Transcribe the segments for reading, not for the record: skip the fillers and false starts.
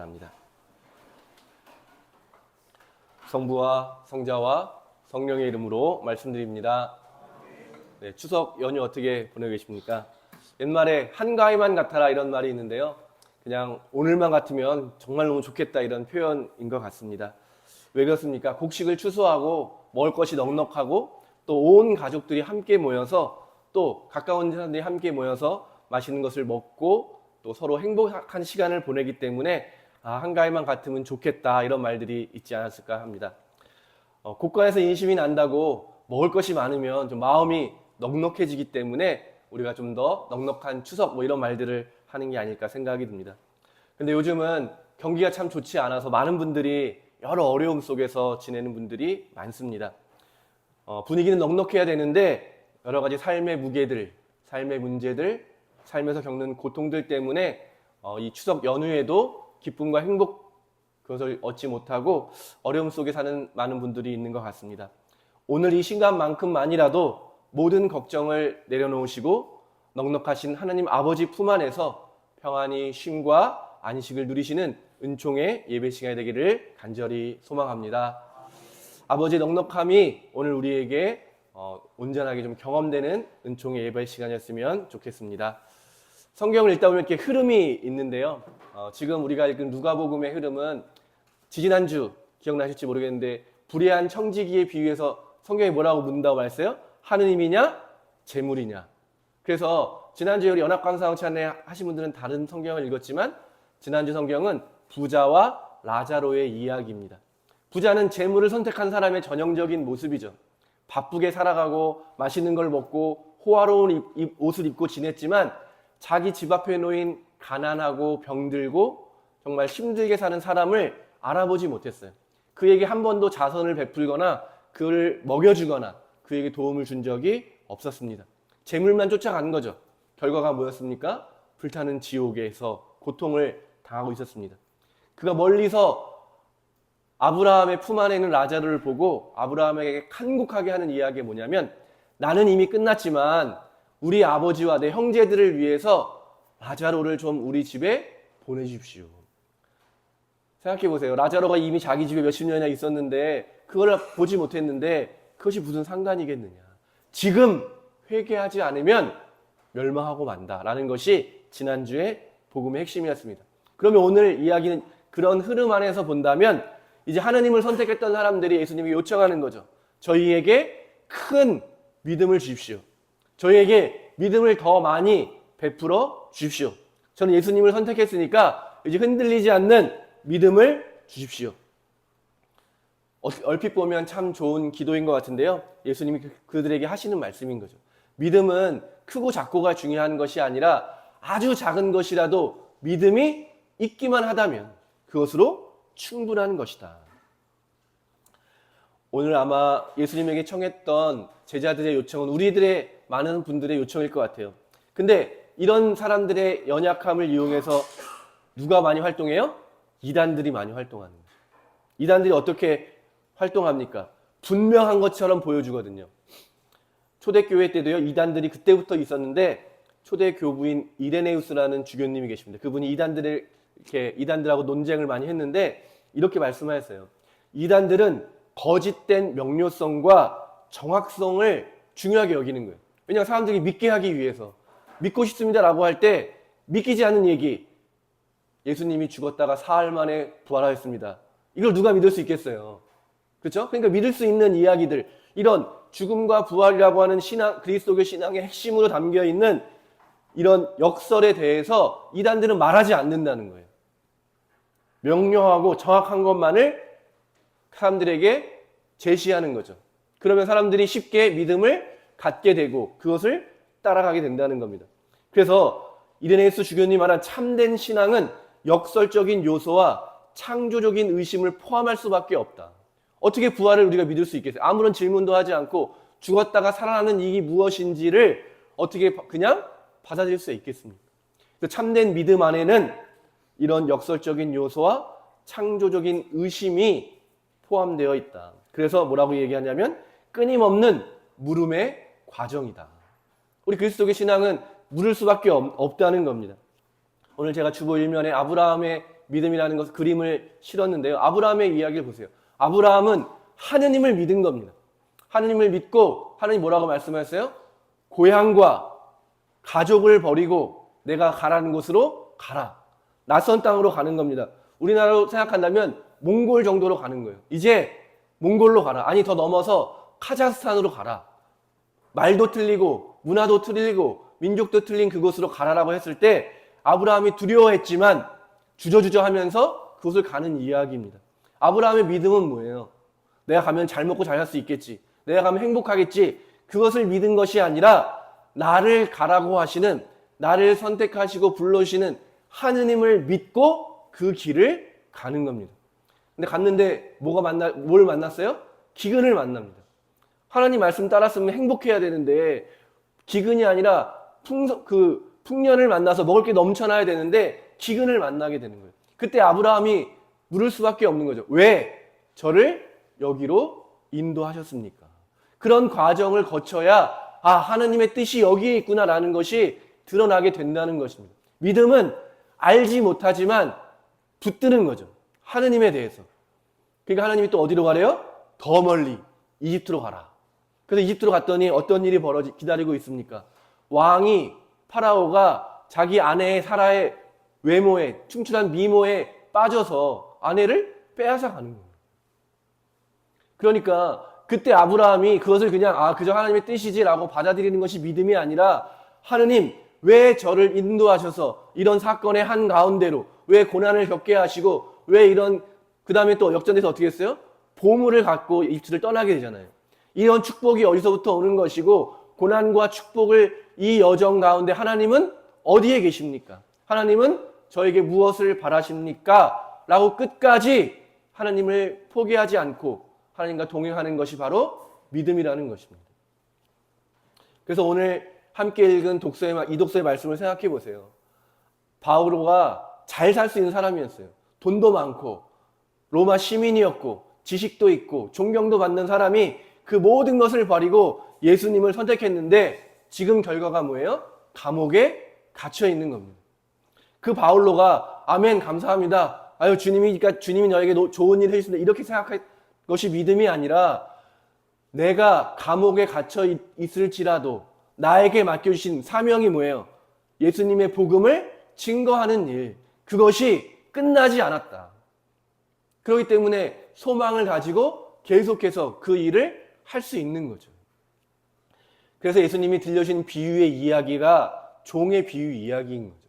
바랍니다. 성부와 성자와 성령의 이름으로 말씀드립니다. 네, 추석 연휴 어떻게 보내고 계십니까? 옛말에 한가위만 같아라 이런 말이 있는데요. 그냥 오늘만 같으면 정말 너무 좋겠다 이런 표현인 것 같습니다. 왜 그렇습니까? 곡식을 추수하고 먹을 것이 넉넉하고 또 온 가족들이 함께 모여서 또 가까운 사람들이 함께 모여서 맛있는 것을 먹고 또 서로 행복한 시간을 보내기 때문에 한가위만 같으면 좋겠다 이런 말들이 있지 않았을까 합니다. 곳간에서 인심이 난다고 먹을 것이 많으면 좀 마음이 넉넉해지기 때문에 우리가 좀 더 넉넉한 추석 뭐 이런 말들을 하는 게 아닐까 생각이 듭니다. 근데 요즘은 경기가 참 좋지 않아서 많은 분들이 여러 어려움 속에서 지내는 분들이 많습니다. 분위기는 넉넉해야 되는데 여러 가지 삶의 무게들, 삶의 문제들, 삶에서 겪는 고통들 때문에 이 추석 연휴에도 기쁨과 행복 그것을 얻지 못하고 어려움 속에 사는 많은 분들이 있는 것 같습니다. 오늘 이 시간만큼만이라도 모든 걱정을 내려놓으시고 넉넉하신 하나님 아버지 품 안에서 평안히 쉼과 안식을 누리시는 은총의 예배 시간이 되기를 간절히 소망합니다. 아버지의 넉넉함이 오늘 우리에게 온전하게 좀 경험되는 은총의 예배 시간이었으면 좋겠습니다. 성경을 읽다 보면 이렇게 흐름이 있는데요. 지금 우리가 읽은 누가복음의 흐름은 지지난주 기억나실지 모르겠는데 불의한 청지기에 비유해서 성경이 뭐라고 묻는다고 말했어요? 하느님이냐? 재물이냐? 그래서 지난주에 우리 연합강사항찬에 하신 분들은 다른 성경을 읽었지만 지난주 성경은 부자와 라자로의 이야기입니다. 부자는 재물을 선택한 사람의 전형적인 모습이죠. 바쁘게 살아가고 맛있는 걸 먹고 호화로운 옷을 입고 지냈지만 자기 집 앞에 놓인 가난하고 병들고 정말 힘들게 사는 사람을 알아보지 못했어요. 그에게 한 번도 자선을 베풀거나 그를 먹여주거나 그에게 도움을 준 적이 없었습니다. 재물만 쫓아간 거죠. 결과가 뭐였습니까? 불타는 지옥에서 고통을 당하고 있었습니다. 그가 멀리서 아브라함의 품 안에 있는 라자로를 보고 아브라함에게 간곡하게 하는 이야기가 뭐냐면 나는 이미 끝났지만 우리 아버지와 내 형제들을 위해서 라자로를 좀 우리 집에 보내주십시오. 생각해 보세요. 라자로가 이미 자기 집에 몇십 년이나 있었는데 그걸 보지 못했는데 그것이 무슨 상관이겠느냐. 지금 회개하지 않으면 멸망하고 만다라는 것이 지난주에 복음의 핵심이었습니다. 그러면 오늘 이야기는 그런 흐름 안에서 본다면 이제 하느님을 선택했던 사람들이 예수님에게 요청하는 거죠. 저희에게 큰 믿음을 주십시오. 저희에게 믿음을 더 많이 베풀어 주십시오. 저는 예수님을 선택했으니까 이제 흔들리지 않는 믿음을 주십시오. 얼핏 보면 참 좋은 기도인 것 같은데요. 예수님이 그들에게 하시는 말씀인 거죠. 믿음은 크고 작고가 중요한 것이 아니라 아주 작은 것이라도 믿음이 있기만 하다면 그것으로 충분한 것이다. 오늘 아마 예수님에게 청했던 제자들의 요청은 우리들의 많은 분들의 요청일 것 같아요. 근데 이런 사람들의 연약함을 이용해서 누가 많이 활동해요? 이단들이 많이 활동하는 거죠. 이단들이 어떻게 활동합니까? 분명한 것처럼 보여주거든요. 초대교회 때도요, 이단들이 그때부터 있었는데 초대교부인 이레네우스라는 주교님이 계십니다. 그분이 이단들하고 논쟁을 많이 했는데 이렇게 말씀하셨어요. 이단들은 거짓된 명료성과 정확성을 중요하게 여기는 거예요. 왜냐하면 사람들이 믿게 하기 위해서 믿고 싶습니다라고 할 때 믿기지 않는 얘기 예수님이 죽었다가 사흘 만에 부활하였습니다. 이걸 누가 믿을 수 있겠어요? 그렇죠? 그러니까 믿을 수 있는 이야기들 이런 죽음과 부활이라고 하는 신앙, 그리스도교 신앙의 핵심으로 담겨 있는 이런 역설에 대해서 이단들은 말하지 않는다는 거예요. 명료하고 정확한 것만을 사람들에게 제시하는 거죠. 그러면 사람들이 쉽게 믿음을 갖게 되고 그것을 따라가게 된다는 겁니다. 그래서 이레네우스 주교님이 말한 참된 신앙은 역설적인 요소와 창조적인 의심을 포함할 수밖에 없다. 어떻게 부활을 우리가 믿을 수 있겠어요? 아무런 질문도 하지 않고 죽었다가 살아나는 이익이 무엇인지를 어떻게 그냥 받아들일 수 있겠습니까? 참된 믿음 안에는 이런 역설적인 요소와 창조적인 의심이 포함되어 있다. 그래서 뭐라고 얘기하냐면 끊임없는 물음의 과정이다. 우리 그리스도의 신앙은 물을 수밖에 없다는 겁니다. 오늘 제가 주보 1면에 아브라함의 믿음이라는 것 그림을 실었는데요. 아브라함의 이야기를 보세요. 아브라함은 하느님을 믿은 겁니다. 하느님을 믿고 하느님 뭐라고 말씀하셨어요? 고향과 가족을 버리고 내가 가라는 곳으로 가라. 낯선 땅으로 가는 겁니다. 우리나라로 생각한다면 몽골 정도로 가는 거예요. 이제 몽골로 가라. 아니 더 넘어서 카자흐스탄으로 가라. 말도 틀리고 문화도 틀리고 민족도 틀린 그곳으로 가라라고 했을 때 아브라함이 두려워했지만 주저주저 하면서 그곳을 가는 이야기입니다. 아브라함의 믿음은 뭐예요? 내가 가면 잘 먹고 잘 살 수 있겠지. 내가 가면 행복하겠지. 그것을 믿은 것이 아니라 나를 가라고 하시는, 나를 선택하시고 불러주시는 하느님을 믿고 그 길을 가는 겁니다. 근데 갔는데 뭘 만났어요? 기근을 만납니다. 하나님 말씀 따랐으면 행복해야 되는데 기근이 아니라 풍년을 만나서 먹을 게 넘쳐나야 되는데 기근을 만나게 되는 거예요. 그때 아브라함이 물을 수밖에 없는 거죠. 왜 저를 여기로 인도하셨습니까? 그런 과정을 거쳐야 하나님의 뜻이 여기에 있구나라는 것이 드러나게 된다는 것입니다. 믿음은 알지 못하지만 붙드는 거죠. 하느님에 대해서. 그러니까 하나님이 또 어디로 가래요? 더 멀리 이집트로 가라. 그래서 이집트로 갔더니 어떤 일이 기다리고 있습니까? 왕이 파라오가 자기 아내의 사라의 외모에 충출한 미모에 빠져서 아내를 빼앗아 가는 거예요. 그러니까 그때 아브라함이 그것을 그냥 그저 하나님의 뜻이지라고 받아들이는 것이 믿음이 아니라 하느님 왜 저를 인도하셔서 이런 사건의 한가운데로 왜 고난을 겪게 하시고 왜 이런 그 다음에 또 역전돼서 어떻게 했어요? 보물을 갖고 이집트를 떠나게 되잖아요. 이런 축복이 어디서부터 오는 것이고 고난과 축복을 이 여정 가운데 하나님은 어디에 계십니까? 하나님은 저에게 무엇을 바라십니까? 라고 끝까지 하나님을 포기하지 않고 하나님과 동행하는 것이 바로 믿음이라는 것입니다. 그래서 오늘 함께 읽은 이 독서의 말씀을 생각해 보세요. 바오로가 잘 살 수 있는 사람이었어요. 돈도 많고 로마 시민이었고 지식도 있고 존경도 받는 사람이 그 모든 것을 버리고 예수님을 선택했는데 지금 결과가 뭐예요? 감옥에 갇혀 있는 겁니다. 그 바울로가 아멘 감사합니다. 주님이 너에게 좋은 일을 해주신다 이렇게 생각할 것이 믿음이 아니라 내가 감옥에 갇혀 있을지라도 나에게 맡겨주신 사명이 뭐예요? 예수님의 복음을 증거하는 일. 그것이 끝나지 않았다. 그렇기 때문에 소망을 가지고 계속해서 그 일을 할 수 있는 거죠. 그래서 예수님이 들려주신 비유의 이야기가 종의 비유 이야기인 거죠.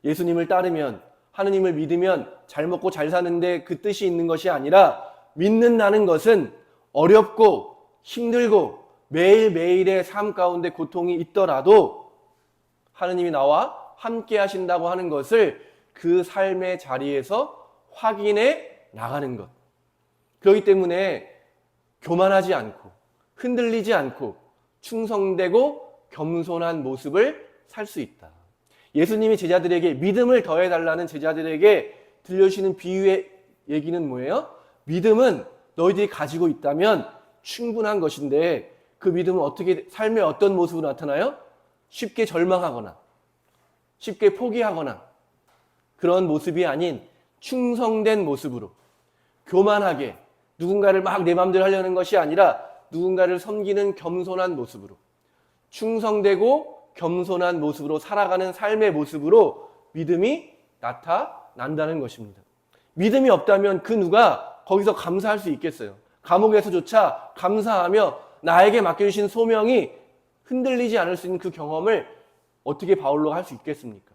예수님을 따르면 하느님을 믿으면 잘 먹고 잘 사는데 그 뜻이 있는 것이 아니라 믿는다는 것은 어렵고 힘들고 매일매일의 삶 가운데 고통이 있더라도 하느님이 나와 함께 하신다고 하는 것을 그 삶의 자리에서 확인해 나가는 것. 그렇기 때문에 교만하지 않고 흔들리지 않고 충성되고 겸손한 모습을 살 수 있다. 예수님이 제자들에게 믿음을 더해달라는 제자들에게 들려주시는 비유의 얘기는 뭐예요? 믿음은 너희들이 가지고 있다면 충분한 것인데 그 믿음은 어떻게 삶의 어떤 모습으로 나타나요? 쉽게 절망하거나 쉽게 포기하거나 그런 모습이 아닌 충성된 모습으로 교만하게 누군가를 막 내 마음대로 하려는 것이 아니라 누군가를 섬기는 겸손한 모습으로 충성되고 겸손한 모습으로 살아가는 삶의 모습으로 믿음이 나타난다는 것입니다. 믿음이 없다면 그 누가 거기서 감사할 수 있겠어요? 감옥에서조차 감사하며 나에게 맡겨주신 소명이 흔들리지 않을 수 있는 그 경험을 어떻게 바울로가 할 수 있겠습니까?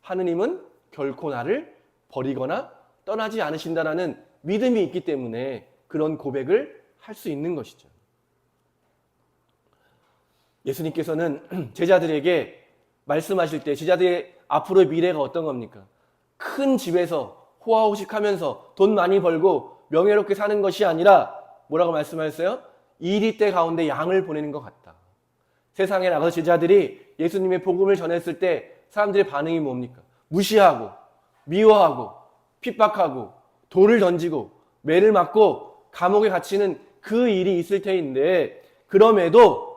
하느님은 결코 나를 버리거나 떠나지 않으신다라는 믿음이 있기 때문에 그런 고백을 할 수 있는 것이죠. 예수님께서는 제자들에게 말씀하실 때 제자들의 앞으로의 미래가 어떤 겁니까? 큰 집에서 호화호식하면서 돈 많이 벌고 명예롭게 사는 것이 아니라 뭐라고 말씀하셨어요? 이리떼 가운데 양을 보내는 것 같다. 세상에 나가서 제자들이 예수님의 복음을 전했을 때 사람들의 반응이 뭡니까? 무시하고 미워하고 핍박하고 돌을 던지고 매를 맞고 감옥에 갇히는 그 일이 있을 테인데 그럼에도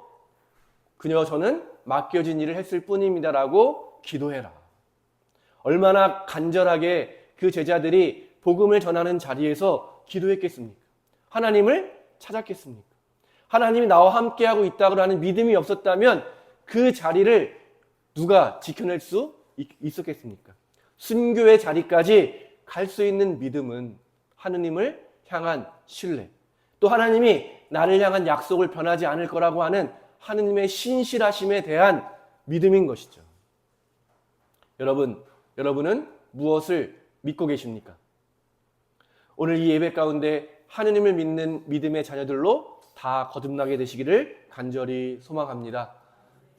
저는 맡겨진 일을 했을 뿐입니다라고 기도해라. 얼마나 간절하게 그 제자들이 복음을 전하는 자리에서 기도했겠습니까? 하나님을 찾았겠습니까? 하나님이 나와 함께하고 있다고 하는 믿음이 없었다면 그 자리를 누가 지켜낼 수 있었겠습니까? 순교의 자리까지 갈 수 있는 믿음은 하느님을 향한 신뢰, 또 하나님이 나를 향한 약속을 변하지 않을 거라고 하는 하느님의 신실하심에 대한 믿음인 것이죠. 여러분은 무엇을 믿고 계십니까? 오늘 이 예배 가운데 하느님을 믿는 믿음의 자녀들로 다 거듭나게 되시기를 간절히 소망합니다.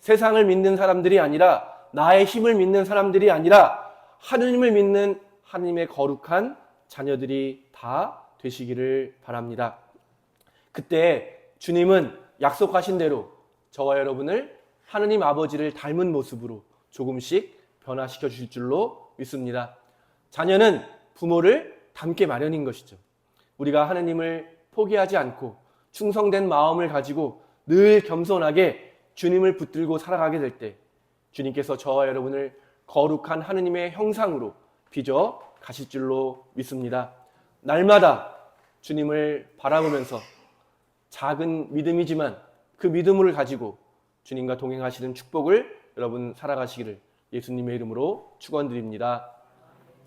세상을 믿는 사람들이 아니라, 나의 힘을 믿는 사람들이 아니라 하느님을 믿는 하느님의 거룩한 자녀들이 다 되시기를 바랍니다. 그때 주님은 약속하신 대로 저와 여러분을 하느님 아버지를 닮은 모습으로 조금씩 변화시켜 주실 줄로 믿습니다. 자녀는 부모를 닮게 마련인 것이죠. 우리가 하느님을 포기하지 않고 충성된 마음을 가지고 늘 겸손하게 주님을 붙들고 살아가게 될 때 주님께서 저와 여러분을 거룩한 하느님의 형상으로 빚어 가실 줄로 믿습니다. 날마다 주님을 바라보면서 작은 믿음이지만 그 믿음을 가지고 주님과 동행하시는 축복을 여러분 살아가시기를 예수님의 이름으로 축원드립니다.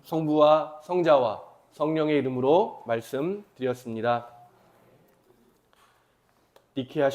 성부와 성자와 성령의 이름으로 말씀드렸습니다. 니케아